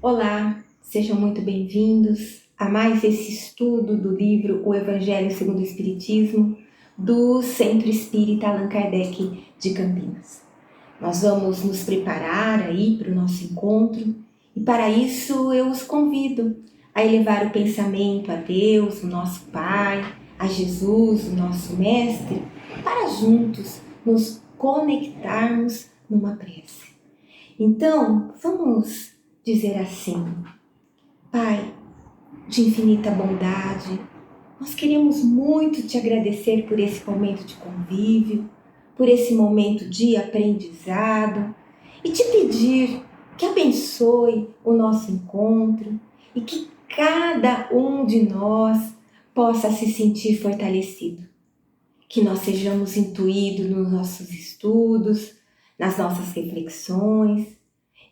Olá, sejam muito bem-vindos a mais esse estudo do livro O Evangelho segundo o Espiritismo, do Centro Espírita Allan Kardec de Campinas. Nós vamos nos preparar aí para o nosso encontro e para isso eu os convido a elevar o pensamento a Deus, o nosso Pai, a Jesus, o nosso Mestre, para juntos nos conectarmos numa prece. Então, vamos dizer assim: Pai de infinita bondade, nós queremos muito te agradecer por esse momento de convívio, por esse momento de aprendizado e te pedir que abençoe o nosso encontro e que cada um de nós possa se sentir fortalecido. Que nós sejamos intuídos nos nossos estudos, nas nossas reflexões,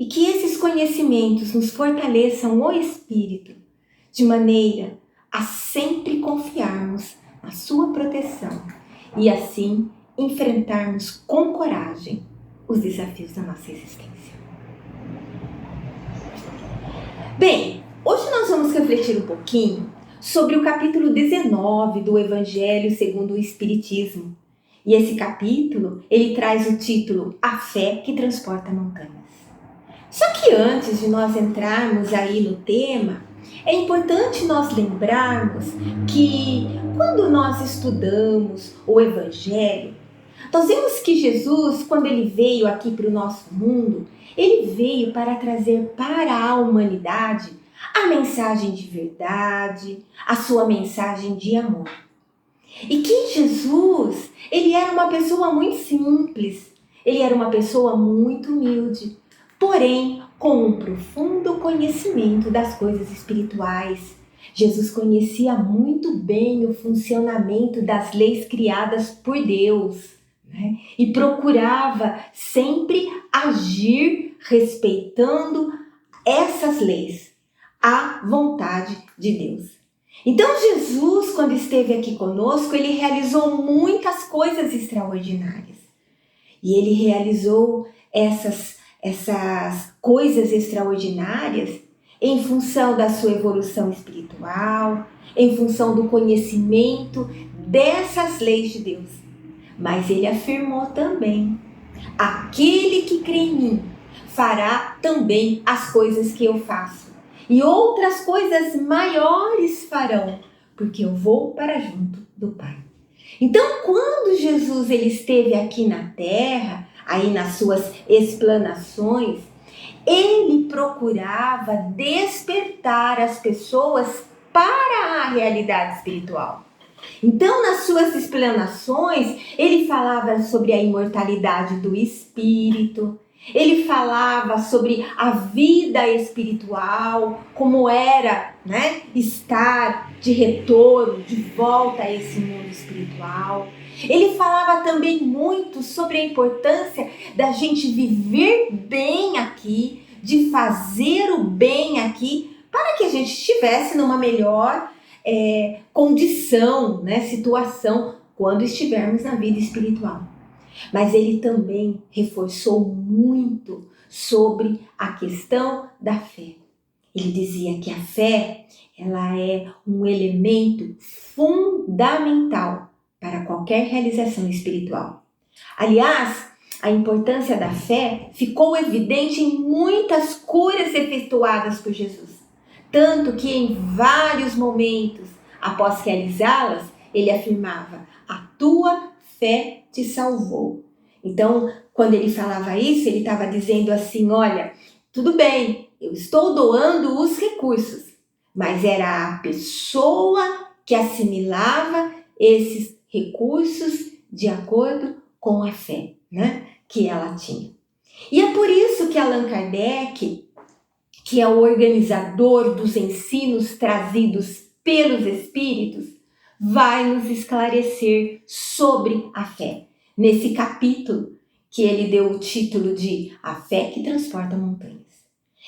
e que esses conhecimentos nos fortaleçam o espírito, de maneira a sempre confiarmos na sua proteção e assim enfrentarmos com coragem os desafios da nossa existência. Bem, hoje nós vamos refletir um pouquinho sobre o capítulo 19 do Evangelho segundo o Espiritismo. E esse capítulo, ele traz o título A Fé que Transporta Montanhas. Só que antes de nós entrarmos aí no tema, é importante nós lembrarmos que quando nós estudamos o Evangelho, nós vemos que Jesus, quando ele veio aqui para o nosso mundo, ele veio para trazer para a humanidade a mensagem de verdade, a sua mensagem de amor. E que Jesus, ele era uma pessoa muito simples, ele era uma pessoa muito humilde, porém com um profundo conhecimento das coisas espirituais. Jesus conhecia muito bem o funcionamento das leis criadas por Deus, né? E procurava sempre agir respeitando essas leis, a vontade de Deus. Então Jesus, quando esteve aqui conosco, ele realizou muitas coisas extraordinárias. E ele realizou essas coisas extraordinárias em função da sua evolução espiritual, em função do conhecimento dessas leis de Deus. Mas ele afirmou também: aquele que crê em mim fará também as coisas que eu faço, e outras coisas maiores farão, porque eu vou para junto do Pai. Então, quando Jesus ele esteve aqui na Terra, aí nas suas explanações, ele procurava despertar as pessoas para a realidade espiritual. Então, nas suas explanações, ele falava sobre a imortalidade do espírito, ele falava sobre a vida espiritual, como era, né, estar de retorno, de volta a esse mundo espiritual. Ele falava também muito sobre a importância da gente viver bem aqui, de fazer o bem aqui, para que a gente estivesse numa melhor condição, né, situação, quando estivermos na vida espiritual. Mas ele também reforçou muito sobre a questão da fé. Ele dizia que a fé, ela é um elemento fundamental para qualquer realização espiritual. Aliás, a importância da fé ficou evidente em muitas curas efetuadas por Jesus. Tanto que em vários momentos, após realizá-las, ele afirmava: a tua fé te salvou. Então, quando ele falava isso, ele estava dizendo assim: olha, tudo bem, eu estou doando os recursos, mas era a pessoa que assimilava esses recursos de acordo com a fé, né, que ela tinha. E é por isso que Allan Kardec, que é o organizador dos ensinos trazidos pelos Espíritos, vai nos esclarecer sobre a fé, nesse capítulo que ele deu o título de A Fé que Transporta Montanhas.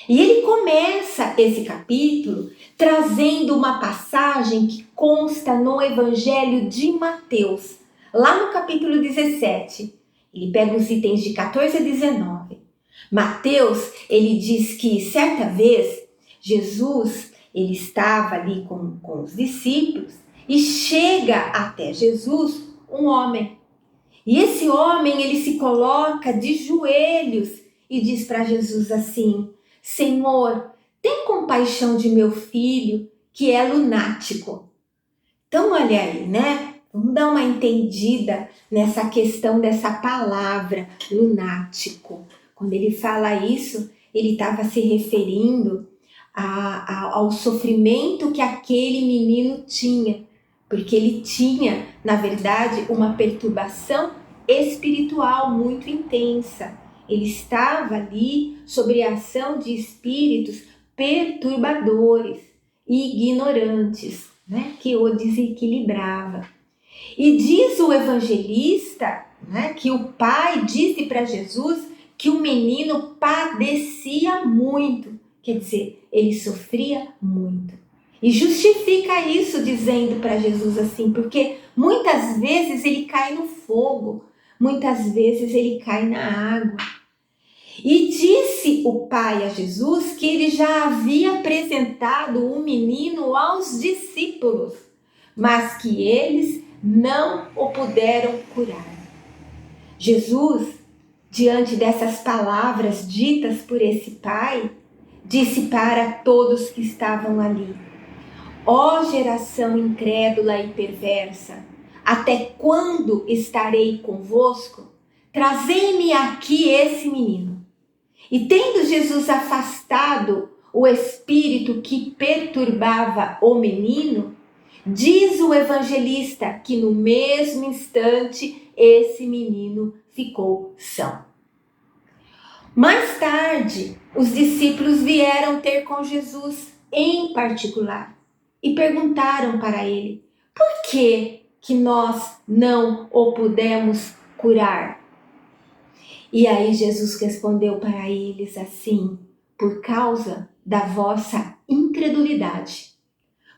E ele começa esse capítulo trazendo uma passagem que consta no Evangelho de Mateus, lá no capítulo 17. Ele pega os itens de 14 a 19. Mateus, ele diz que certa vez Jesus, ele estava ali com os discípulos e chega até Jesus um homem. E esse homem, ele se coloca de joelhos e diz para Jesus assim: Senhor, tem compaixão de meu filho, que é lunático. Então, olha aí, né? Vamos dar uma entendida nessa questão dessa palavra, lunático. Quando ele fala isso, ele estava se referindo ao sofrimento que aquele menino tinha. Porque ele tinha, na verdade, uma perturbação espiritual muito intensa. Ele estava ali sob a ação de espíritos perturbadores e ignorantes, né, que o desequilibrava. E diz o evangelista, né, que o pai disse para Jesus que o menino padecia muito, quer dizer, ele sofria muito. E justifica isso dizendo para Jesus assim, porque muitas vezes ele cai no fogo, muitas vezes ele cai na água. E disse o pai a Jesus que ele já havia apresentado o menino aos discípulos, mas que eles não o puderam curar. Jesus, diante dessas palavras ditas por esse pai, disse para todos que estavam ali: Ó geração incrédula e perversa, até quando estarei convosco? Trazei-me aqui esse menino. E tendo Jesus afastado o espírito que perturbava o menino, diz o evangelista que no mesmo instante esse menino ficou são. Mais tarde, os discípulos vieram ter com Jesus em particular e perguntaram para ele: por que nós não o pudemos curar? E aí Jesus respondeu para eles assim: por causa da vossa incredulidade.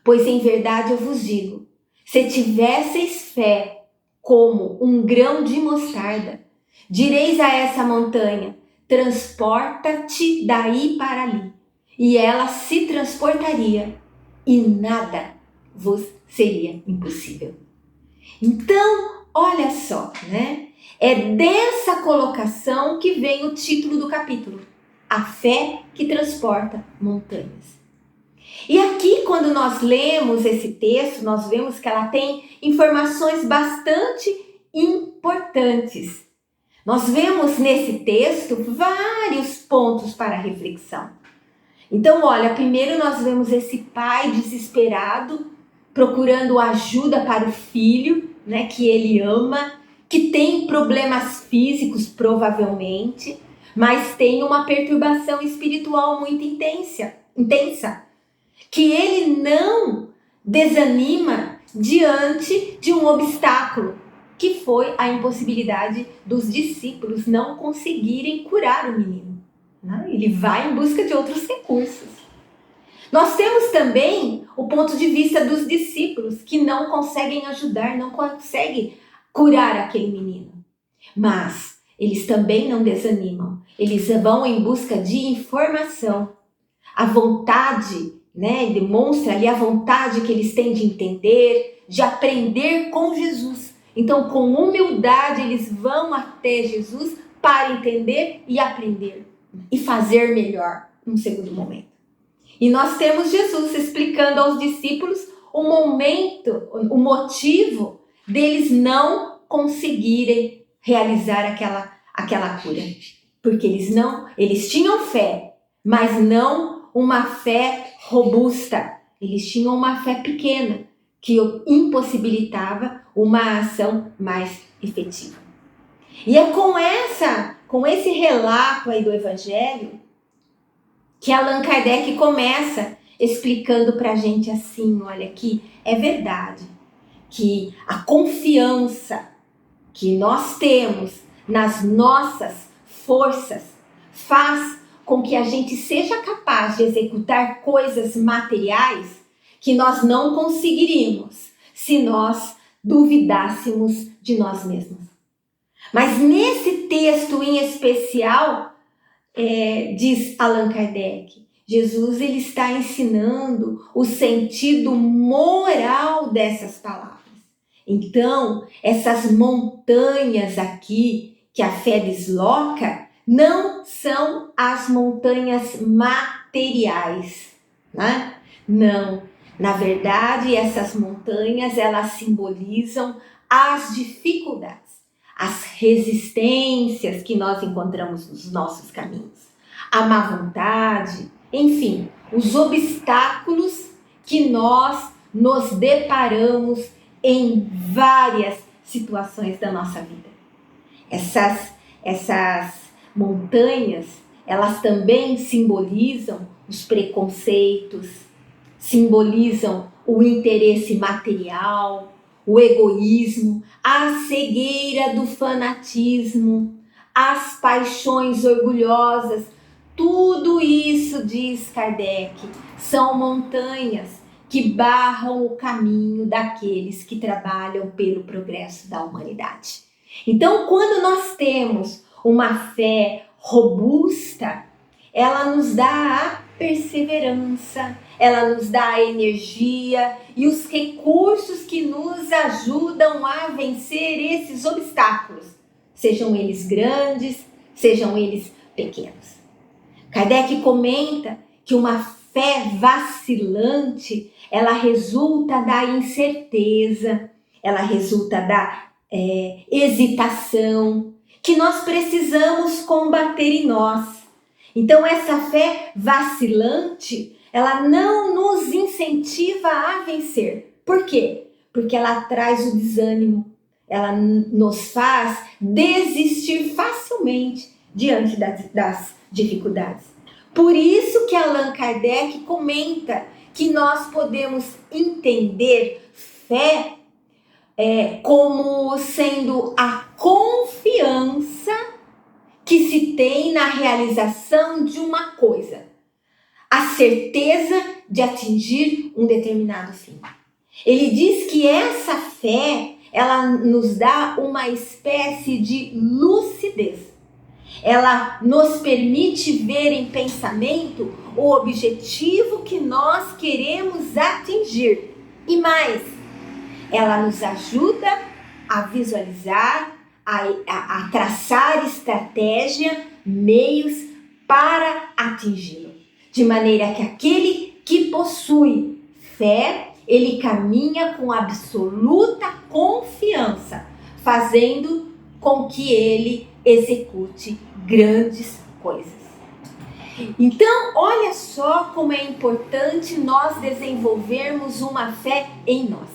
Pois em verdade eu vos digo, se tivesseis fé como um grão de mostarda, direis a essa montanha: transporta-te daí para ali, e ela se transportaria, e nada vos seria impossível. Então, olha só, né? É dessa colocação que vem o título do capítulo: a fé que transporta montanhas. E aqui, quando nós lemos esse texto, nós vemos que ela tem informações bastante importantes. Nós vemos nesse texto vários pontos para reflexão. Então, olha, primeiro nós vemos esse pai desesperado, procurando ajuda para o filho, né, que ele ama, que tem problemas físicos, provavelmente, mas tem uma perturbação espiritual muito intensa, que ele não desanima diante de um obstáculo, que foi a impossibilidade dos discípulos não conseguirem curar o menino. Ele vai em busca de outros recursos. Nós temos também o ponto de vista dos discípulos, que não conseguem ajudar, não conseguem curar aquele menino. Mas eles também não desanimam. Eles vão em busca de informação. A vontade, né, demonstra ali a vontade que eles têm de entender, de aprender com Jesus. Então, com humildade, eles vão até Jesus para entender e aprender. E fazer melhor num segundo momento. E nós temos Jesus explicando aos discípulos o motivo deles não conseguirem realizar aquela cura. Porque eles tinham fé, mas não uma fé robusta. Eles tinham uma fé pequena, que impossibilitava uma ação mais efetiva. E é com esse relato aí do Evangelho que Allan Kardec começa explicando para a gente assim: olha, que é verdade que a confiança que nós temos nas nossas forças faz com que a gente seja capaz de executar coisas materiais que nós não conseguiríamos se nós duvidássemos de nós mesmos. Mas nesse texto em especial, diz Allan Kardec, Jesus ele está ensinando o sentido moral dessas palavras. Então, essas montanhas aqui que a fé desloca não são as montanhas materiais, né? Não. Na verdade, essas montanhas, elas simbolizam as dificuldades, as resistências que nós encontramos nos nossos caminhos, a má vontade, enfim, os obstáculos que nós nos deparamos em várias situações da nossa vida. Essas montanhas, elas também simbolizam os preconceitos, simbolizam o interesse material, o egoísmo, a cegueira do fanatismo, as paixões orgulhosas. Tudo isso, diz Kardec, são montanhas que barram o caminho daqueles que trabalham pelo progresso da humanidade. Então, quando nós temos uma fé robusta, ela nos dá a perseverança, ela nos dá a energia e os recursos que nos ajudam a vencer esses obstáculos, sejam eles grandes, sejam eles pequenos. Kardec comenta que uma fé vacilante, ela resulta da incerteza, ela resulta da hesitação, que nós precisamos combater em nós. Então, essa fé vacilante, ela não nos incentiva a vencer. Por quê? Porque ela traz o desânimo, ela nos faz desistir facilmente diante das dificuldades. Por isso que Allan Kardec comenta que nós podemos entender fé como sendo a confiança que se tem na realização de uma coisa, a certeza de atingir um determinado fim. Ele diz que essa fé, ela nos dá uma espécie de lucidez. Ela nos permite ver em pensamento o objetivo que nós queremos atingir. E mais, ela nos ajuda a visualizar, a traçar estratégia, meios para atingi-lo. De maneira que aquele que possui fé, ele caminha com absoluta confiança, fazendo com que ele execute grandes coisas. Então, olha só como é importante nós desenvolvermos uma fé em nós.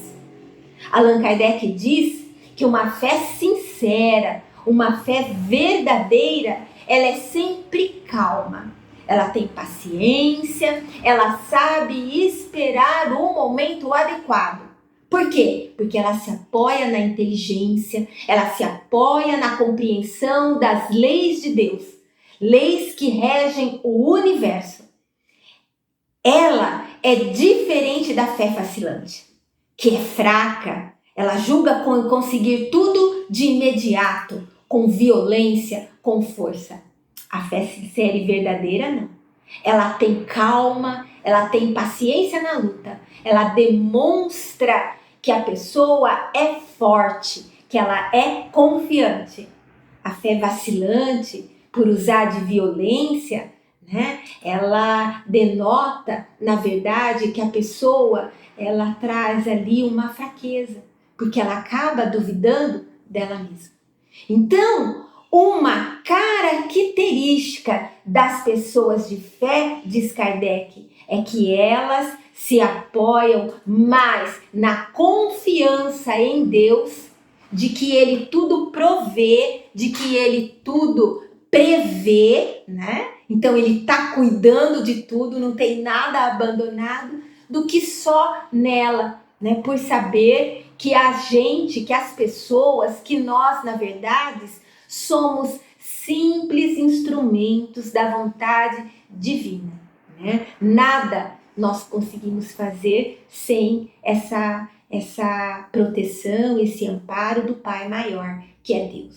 Allan Kardec diz que uma fé sincera, uma fé verdadeira, ela é sempre calma. Ela tem paciência, ela sabe esperar o momento adequado. Por quê? Porque ela se apoia na inteligência, ela se apoia na compreensão das leis de Deus, leis que regem o universo. Ela é diferente da fé vacilante, que é fraca, ela julga conseguir tudo de imediato, com violência, com força. A fé sincera e verdadeira não. Ela tem calma, ela tem paciência na luta, ela demonstra que a pessoa é forte, que ela é confiante. A fé vacilante, por usar de violência, né, ela denota, na verdade, que a pessoa ela traz ali uma fraqueza, porque ela acaba duvidando dela mesma. Então, uma característica das pessoas de fé, diz Kardec, é que elas se apoiam mais na confiança em Deus, de que Ele tudo provê, de que Ele tudo prevê, né? Então Ele está cuidando de tudo, não tem nada abandonado, do que só nela, né? Por saber que as pessoas, que nós, na verdade, somos simples instrumentos da vontade divina, né? Nada nós conseguimos fazer sem essa proteção, esse amparo do Pai maior, que é Deus.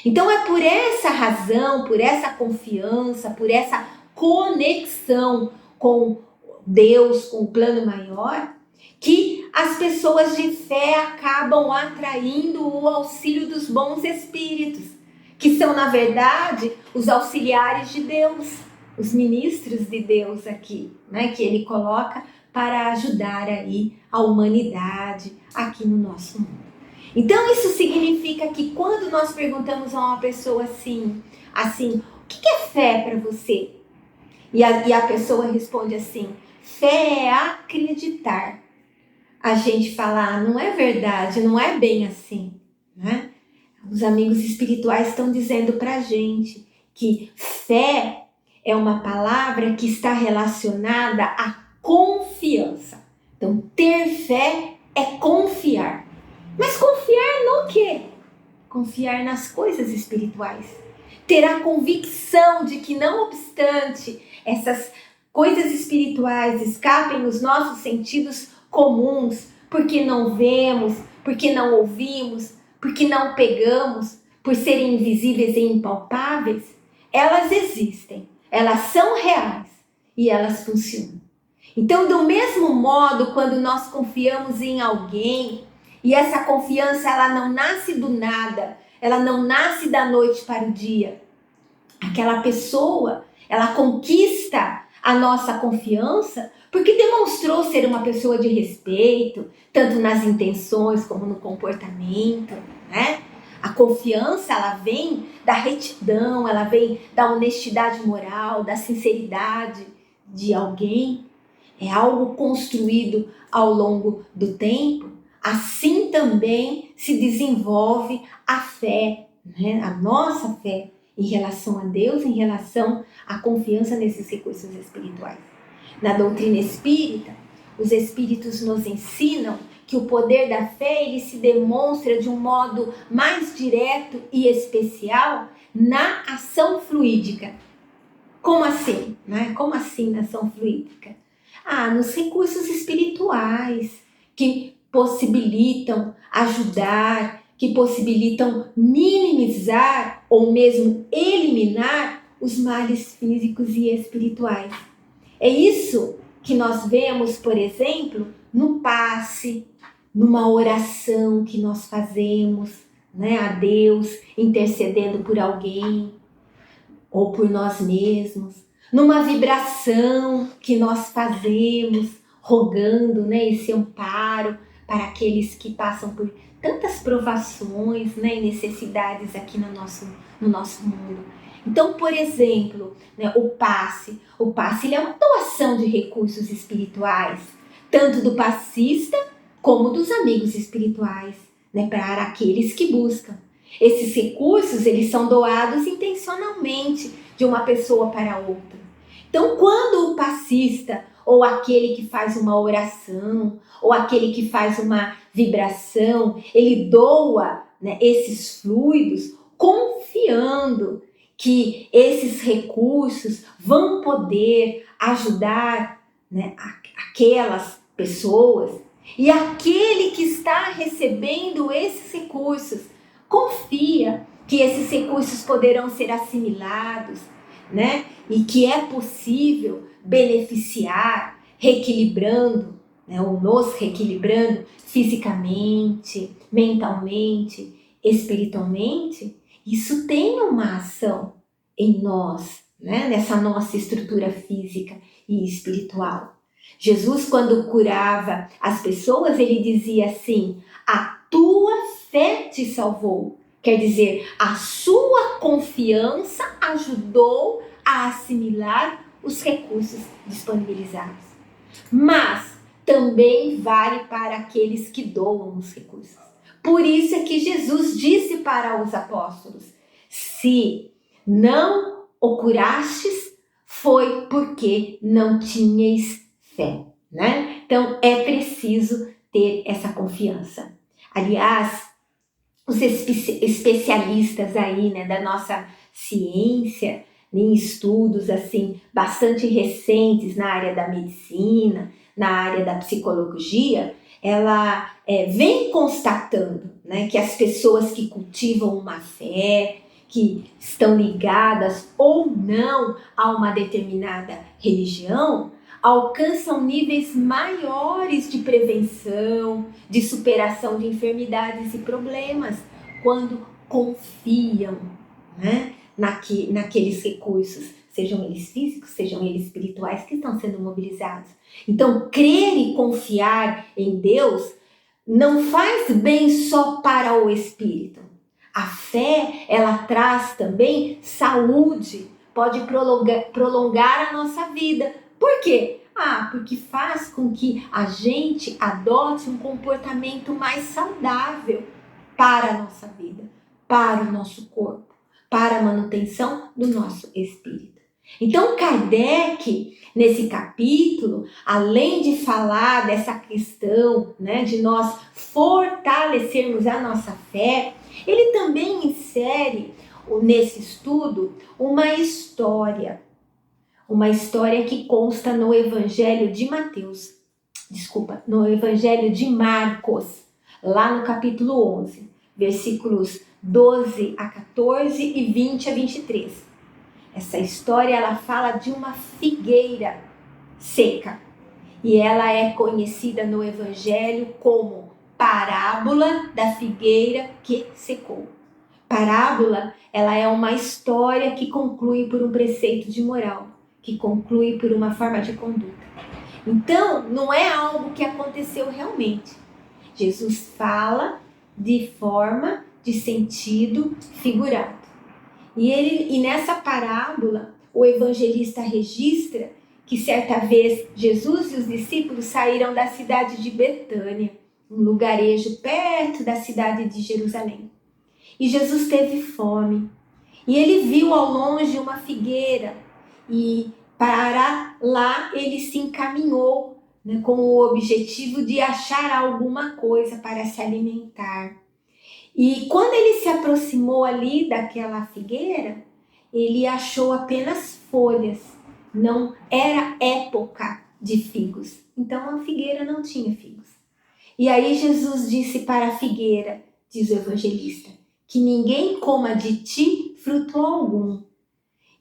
Então é por essa razão, por essa confiança, por essa conexão com Deus, com o plano maior, que as pessoas de fé acabam atraindo o auxílio dos bons espíritos, que são, na verdade, os auxiliares de Deus, os ministros de Deus aqui, né, que ele coloca para ajudar aí a humanidade aqui no nosso mundo. Então isso significa que quando nós perguntamos a uma pessoa assim, o que é fé para você? E a pessoa responde assim, fé é acreditar. A gente fala, não é verdade, não é bem assim, né? Os amigos espirituais estão dizendo pra gente que fé é uma palavra que está relacionada à confiança. Então, ter fé é confiar. Mas confiar no quê? Confiar nas coisas espirituais. Ter a convicção de que, não obstante essas coisas espirituais escapem os nossos sentidos comuns, porque não vemos, porque não ouvimos, porque não pegamos, por serem invisíveis e impalpáveis, elas existem, elas são reais e elas funcionam. Então, do mesmo modo, quando nós confiamos em alguém, e essa confiança ela não nasce do nada, ela não nasce da noite para o dia. Aquela pessoa, ela conquista a nossa confiança porque demonstrou ser uma pessoa de respeito, tanto nas intenções como no comportamento, né? A confiança, ela vem da retidão, ela vem da honestidade moral, da sinceridade de alguém. É algo construído ao longo do tempo. Assim também se desenvolve a fé, né? A nossa fé em relação a Deus, em relação à confiança nesses recursos espirituais. Na doutrina espírita, os espíritos nos ensinam que o poder da fé ele se demonstra de um modo mais direto e especial na ação fluídica. Como assim? Né? Como assim na ação fluídica? Nos recursos espirituais que possibilitam ajudar, que possibilitam minimizar ou mesmo eliminar os males físicos e espirituais. É isso que nós vemos, por exemplo, no passe, numa oração que nós fazemos, né, a Deus, intercedendo por alguém ou por nós mesmos, numa vibração que nós fazemos, rogando, né, esse amparo para aqueles que passam por tantas provações, né, e necessidades aqui no nosso mundo. Então, por exemplo, né, o passe ele é uma doação de recursos espirituais, tanto do passista como dos amigos espirituais, né, para aqueles que buscam. Esses recursos, eles são doados intencionalmente de uma pessoa para outra. Então, quando o passista, ou aquele que faz uma oração, ou aquele que faz uma vibração, ele doa, né, esses fluidos, confiando que esses recursos vão poder ajudar, né, aquelas pessoas. E aquele que está recebendo esses recursos confia que esses recursos poderão ser assimilados, né? E que é possível beneficiar, reequilibrando, né? Ou nos reequilibrando fisicamente, mentalmente, espiritualmente. Isso tem uma ação em nós, né? Nessa nossa estrutura física e espiritual. Jesus, quando curava as pessoas, ele dizia assim: a tua fé te salvou. Quer dizer, a sua confiança ajudou a assimilar os recursos disponibilizados. Mas também vale para aqueles que doam os recursos. Por isso é que Jesus disse para os apóstolos: se não o curastes, foi porque não tinhais fé, né? Então é preciso ter essa confiança. Aliás, os especialistas aí, né, da nossa ciência, em estudos assim bastante recentes na área da medicina, na área da psicologia, ela vem constatando, né, que as pessoas que cultivam uma fé, que estão ligadas ou não a uma determinada religião, alcançam níveis maiores de prevenção, de superação de enfermidades e problemas, quando confiam, né, naqueles recursos, sejam eles físicos, sejam eles espirituais, que estão sendo mobilizados. Então, crer e confiar em Deus não faz bem só para o espírito. A fé, ela traz também saúde, pode prolongar a nossa vida. Por quê? Porque faz com que a gente adote um comportamento mais saudável para a nossa vida, para o nosso corpo, para a manutenção do nosso espírito. Então, Kardec, nesse capítulo, além de falar dessa questão, né, de nós fortalecermos a nossa fé, ele também insere nesse estudo uma história que consta no Evangelho de no Evangelho de Marcos, lá no capítulo 11, versículos 12 a 14 e 20 a 23. Essa história, ela fala de uma figueira seca, e ela é conhecida no Evangelho como parábola da figueira que secou. Parábola, ela é uma história que conclui por um preceito de moral, que conclui por uma forma de conduta. Então, não é algo que aconteceu realmente. Jesus fala de forma, de sentido figurado. E nessa parábola, o evangelista registra que certa vez Jesus e os discípulos saíram da cidade de Betânia, um lugarejo perto da cidade de Jerusalém. E Jesus teve fome. E ele viu ao longe uma figueira. E para lá ele se encaminhou, né, com o objetivo de achar alguma coisa para se alimentar. E quando ele se aproximou ali daquela figueira, ele achou apenas folhas. Não era época de figos. Então a figueira não tinha figos. E aí Jesus disse para a figueira, diz o evangelista, que ninguém coma de ti fruto algum.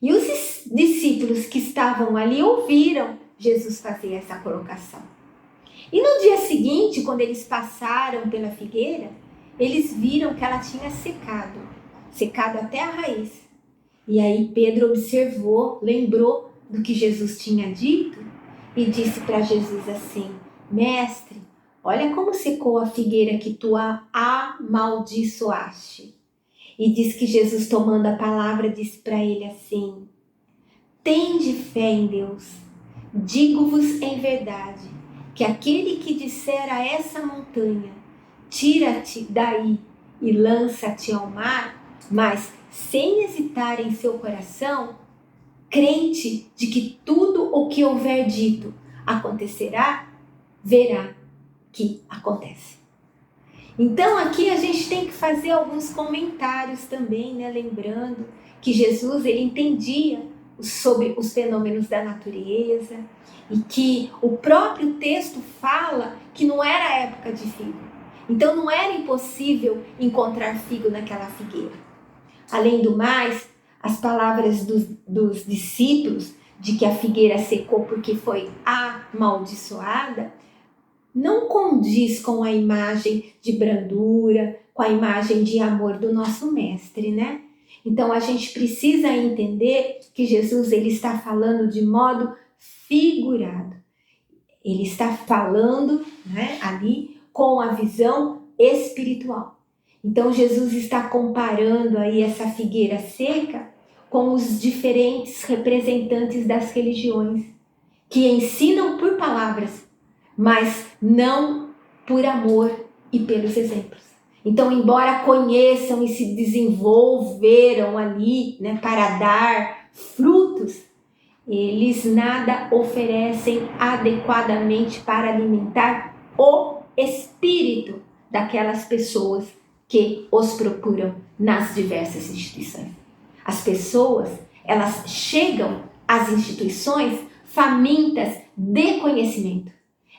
E os discípulos que estavam ali ouviram Jesus fazer essa colocação. E no dia seguinte, quando eles passaram pela figueira, eles viram que ela tinha secado até a raiz. E aí Pedro observou, lembrou do que Jesus tinha dito e disse para Jesus assim: Mestre, olha como secou a figueira que tu amaldiçoaste. E diz que Jesus, tomando a palavra, disse para ele assim: Tende fé em Deus. Digo-vos em verdade, que aquele que disser a essa montanha, tira-te daí e lança-te ao mar, mas sem hesitar em seu coração, crente de que tudo o que houver dito acontecerá, verá que acontece. Então aqui a gente tem que fazer alguns comentários também, né? Lembrando que Jesus, ele entendia sobre os fenômenos da natureza e que o próprio texto fala que não era época de figo. Então não era impossível encontrar figo naquela figueira. Além do mais, as palavras dos discípulos de que a figueira secou porque foi amaldiçoada não condiz com a imagem de brandura, com a imagem de amor do nosso mestre, né? Então a gente precisa entender que Jesus, ele está falando de modo figurado. Ele está falando, né, ali com a visão espiritual. Então Jesus está comparando aí essa figueira seca com os diferentes representantes das religiões, que ensinam por palavras, mas não por amor e pelos exemplos. Então, embora conheçam e se desenvolveram ali, né, para dar frutos, eles nada oferecem adequadamente para alimentar o espírito daquelas pessoas que os procuram nas diversas instituições. As pessoas, elas chegam às instituições famintas de conhecimento.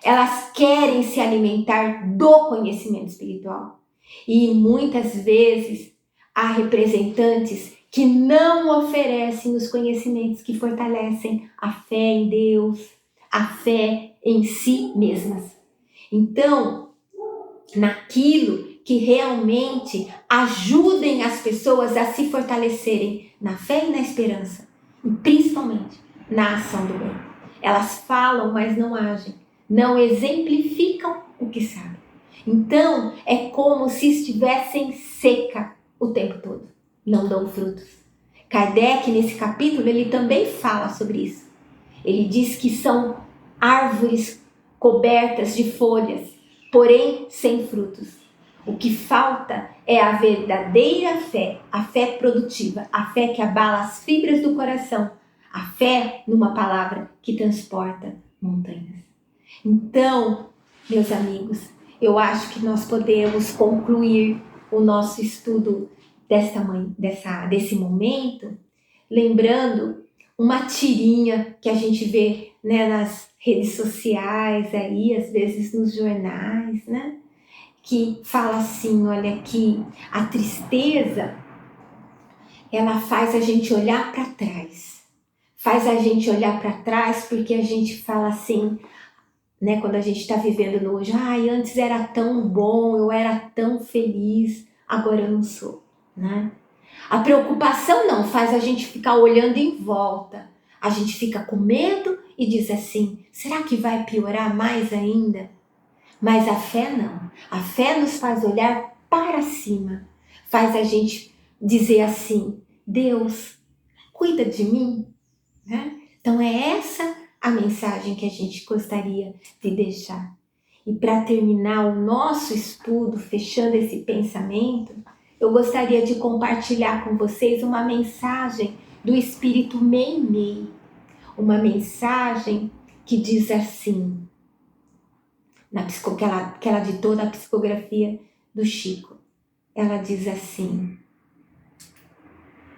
Elas querem se alimentar do conhecimento espiritual. E muitas vezes há representantes que não oferecem os conhecimentos que fortalecem a fé em Deus, a fé em si mesmas. Então, naquilo que realmente ajudem as pessoas a se fortalecerem na fé e na esperança, e principalmente na ação do bem. Elas falam, mas não agem, não exemplificam o que sabem. Então, é como se estivessem seca o tempo todo, não dão frutos. Kardec, nesse capítulo, ele também fala sobre isso. Ele diz que são árvores cobertas de folhas, porém sem frutos. O que falta é a verdadeira fé, a fé produtiva, a fé que abala as fibras do coração, a fé numa palavra que transporta montanhas. Então, meus amigos, eu acho que nós podemos concluir o nosso estudo desse momento, lembrando uma tirinha que a gente vê, né, nas redes sociais, aí, às vezes nos jornais, né, que fala assim, olha, que a tristeza, ela faz a gente olhar para trás. Faz a gente olhar para trás porque a gente fala assim, né, quando a gente está vivendo no hoje, antes era tão bom, eu era tão feliz, agora eu não sou, né? A preocupação não faz a gente ficar olhando em volta. A gente fica com medo e diz assim, será que vai piorar mais ainda? Mas a fé não. A fé nos faz olhar para cima. Faz a gente dizer assim, Deus, cuida de mim, né? Então é essa a mensagem que a gente gostaria de deixar. E para terminar o nosso estudo, fechando esse pensamento, eu gostaria de compartilhar com vocês uma mensagem do Espírito Meimei. Uma mensagem que diz assim, que ela ditou na psicografia do Chico. Ela diz assim,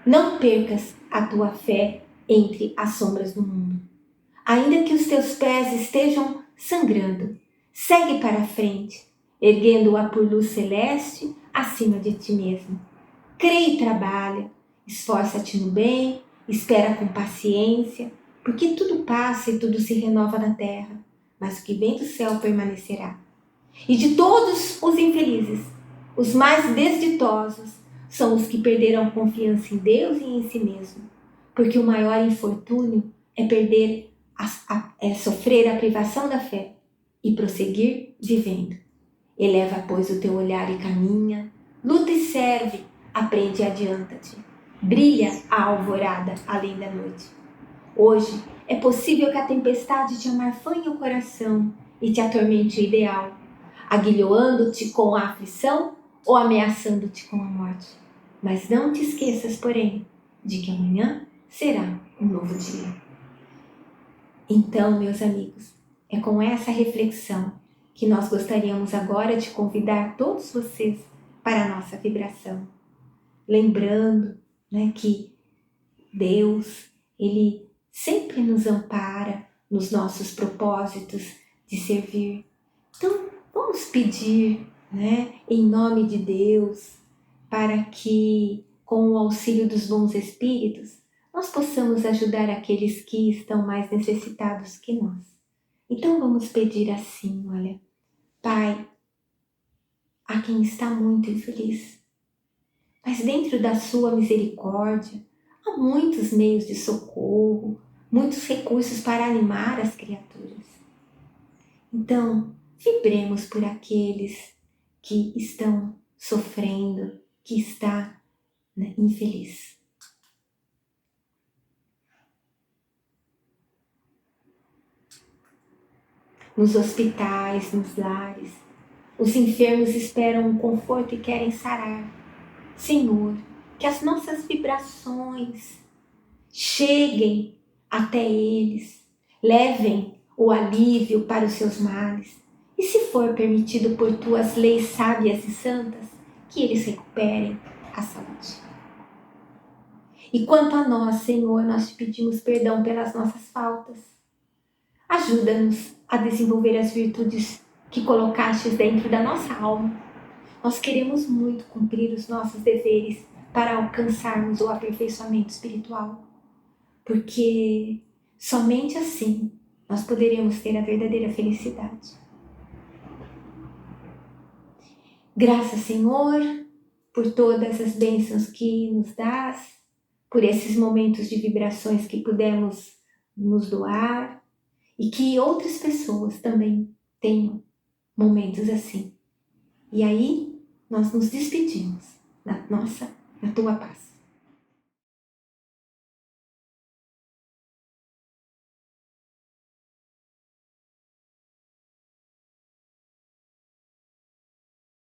não percas a tua fé entre as sombras do mundo. Ainda que os teus pés estejam sangrando, segue para a frente, erguendo-a por luz celeste acima de ti mesmo. Crê e trabalha, esforça-te no bem, espera com paciência, porque tudo passa e tudo se renova na terra, mas o que vem do céu permanecerá. E de todos os infelizes, os mais desditosos são os que perderam a confiança em Deus e em si mesmo, porque o maior infortúnio é sofrer a privação da fé e prosseguir vivendo. Eleva, pois, o teu olhar e caminha, luta e serve, aprende e adianta-te. Brilha a alvorada além da noite. Hoje é possível que a tempestade te amarfanhe o coração e te atormente o ideal, aguilhoando-te com a aflição ou ameaçando-te com a morte. Mas não te esqueças, porém, de que amanhã será um novo dia. Então, meus amigos, é com essa reflexão que nós gostaríamos agora de convidar todos vocês para a nossa vibração. Lembrando, né, que Deus, Ele sempre nos ampara nos nossos propósitos de servir. Então, vamos pedir, né, em nome de Deus, para que, com o auxílio dos bons espíritos, nós possamos ajudar aqueles que estão mais necessitados que nós. Então vamos pedir assim, olha, Pai, há quem está muito infeliz, mas dentro da sua misericórdia, há muitos meios de socorro, muitos recursos para animar as criaturas. Então, vibremos por aqueles que estão sofrendo, que está, né, infeliz. Nos hospitais, nos lares, os enfermos esperam um conforto e querem sarar. Senhor, que as nossas vibrações cheguem até eles, levem o alívio para os seus males. E se for permitido por tuas leis sábias e santas, que eles recuperem a saúde. E quanto a nós, Senhor, nós te pedimos perdão pelas nossas faltas. Ajuda-nos a desenvolver as virtudes que colocastes dentro da nossa alma. Nós queremos muito cumprir os nossos deveres para alcançarmos o aperfeiçoamento espiritual. Porque somente assim nós poderemos ter a verdadeira felicidade. Graças, Senhor, por todas as bênçãos que nos dás, por esses momentos de vibrações que pudemos nos doar e que outras pessoas também tenham momentos assim. E aí, nós nos despedimos na tua paz.